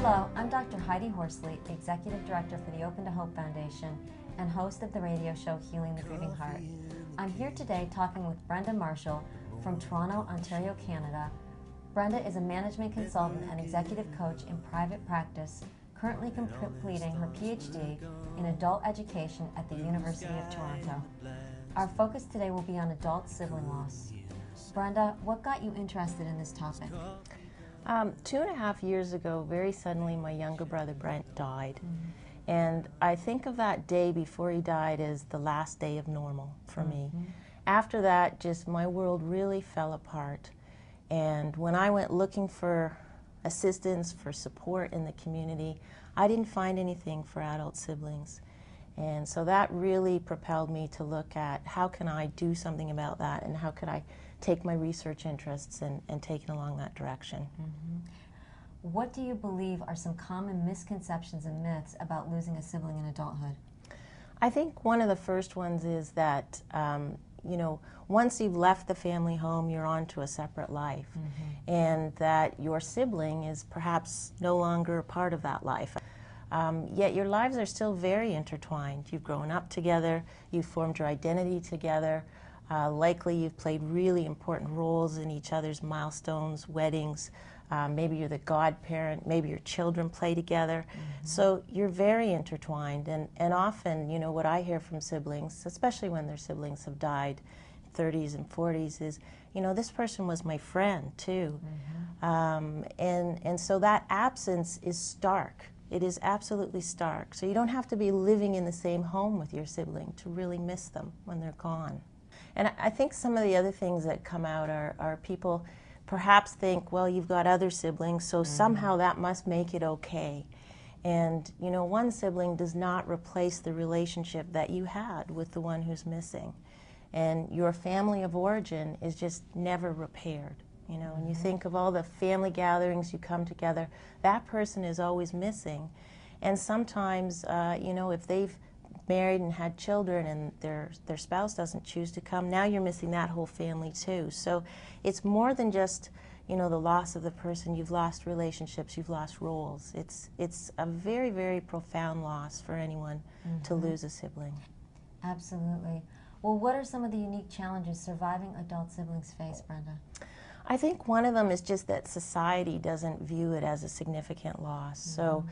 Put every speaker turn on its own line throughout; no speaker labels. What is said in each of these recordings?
Hello, I'm Dr. Heidi Horsley, Executive Director for the Open to Hope Foundation and host of the radio show Healing the Grieving Heart. I'm here today talking with Brenda Marshall from Toronto, Ontario, Canada. Brenda is a management consultant and executive coach in private practice, currently completing her PhD in adult education at the University of Toronto. Our focus today will be on adult sibling loss. Brenda, what got you interested in this topic?
2.5 years ago, very suddenly, my younger brother Brent died. And I think of that day before he died as the last day of normal for me. After that, just my world really fell apart. And when I went looking for assistance, for support in the community, I didn't find anything for adult siblings. And so that really propelled me to look at how can I do something about that, and how could I take my research interests and take it along that direction.
What do you believe are some common misconceptions and myths about losing a sibling in adulthood?
I think one of the first ones is that, you know, once you've left the family home, you're on to a separate life, and that your sibling is perhaps no longer a part of that life. Yet your lives are still very intertwined. You've grown up together, you've formed your identity together, likely you've played really important roles in each other's milestones, weddings, maybe you're the godparent, maybe your children play together. So you're very intertwined, and often, you know, what I hear from siblings, especially when their siblings have died, 30s and 40s, is, you know, this person was my friend too. And so that absence is stark. It is absolutely stark. So you don't have to be living in the same home with your sibling to really miss them when they're gone. And I think some of the other things that come out are people perhaps think, well, you've got other siblings, so somehow that must make it okay. And, you know, one sibling does not replace the relationship that you had with the one who's missing. And your family of origin is just never repaired. You know, when you think of all the family gatherings you come together, that person is always missing. And sometimes, you know, if they've married and had children and their spouse doesn't choose to come, now you're missing that whole family too. So it's more than just, you know, the loss of the person. You've lost relationships, you've lost roles. It's a very, very profound loss for anyone to lose a sibling. Absolutely.
Well, what are some of the unique challenges surviving adult siblings face, Brenda?
I think one of them is just that society doesn't view it as a significant loss. So,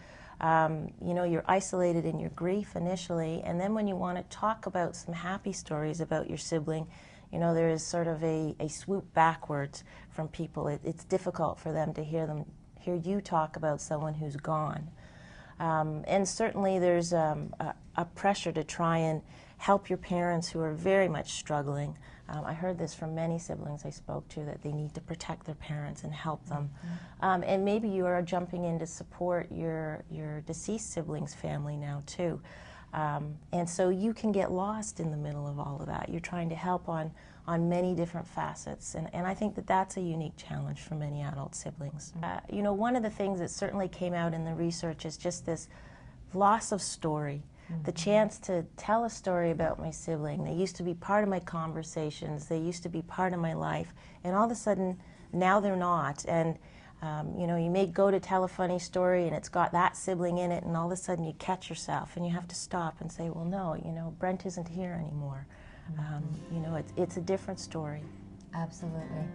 you know, you're isolated in your grief initially, and then when you want to talk about some happy stories about your sibling, you know, there is sort of a swoop backwards from people. It's difficult for them to hear you talk about someone who's gone. And certainly there's a pressure to try and help your parents who are very much struggling. I heard this from many siblings I spoke to, that they need to protect their parents and help them. And maybe you are jumping in to support your deceased sibling's family now too. And so you can get lost in the middle of all of that. You're trying to help on many different facets. And I think that that's a unique challenge for many adult siblings. You know, one of the things that certainly came out in the research is just this loss of story. The chance to tell a story about my sibling. They used to be part of my conversations. They used to be part of my life. And all of a sudden, now they're not. And, you know, you may go to tell a funny story and it's got that sibling in it, and all of a sudden you catch yourself and you have to stop and say, well, no, you know, Brent isn't here anymore. You know, it's a different story.
Absolutely.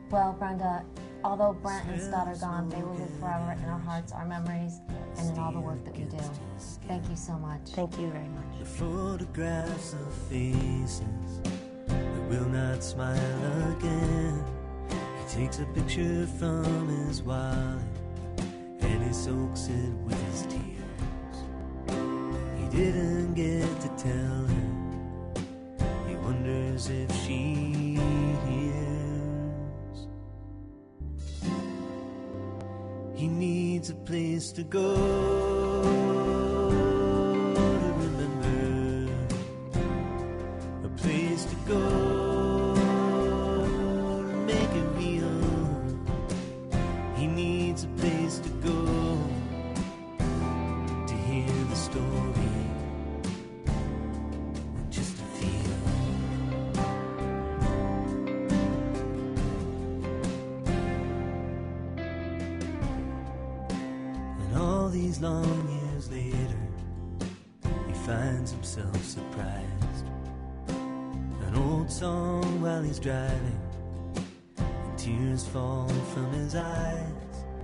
Well, Brenda, although Brent and Scott are gone, they will live forever in our hearts, our memories, and in all the work that we do. Thank you so much.
Thank you very much.
The photographs of faces that will not smile again. He takes a picture from his wallet and he soaks it with his tears. He didn't get to tell her. He wonders if she hears. He needs a place to go to remember, a place to go to make it real. He needs a place to go to hear the story, just to feel. And all these long years later, he finds himself surprised. An old song while he's driving, and tears fall from his eyes.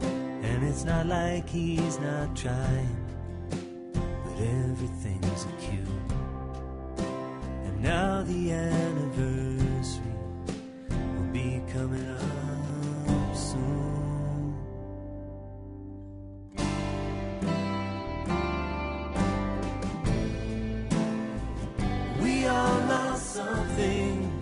And it's not like he's not trying, but everything's a cue. And now the anniversary will be coming up soon. We all lost something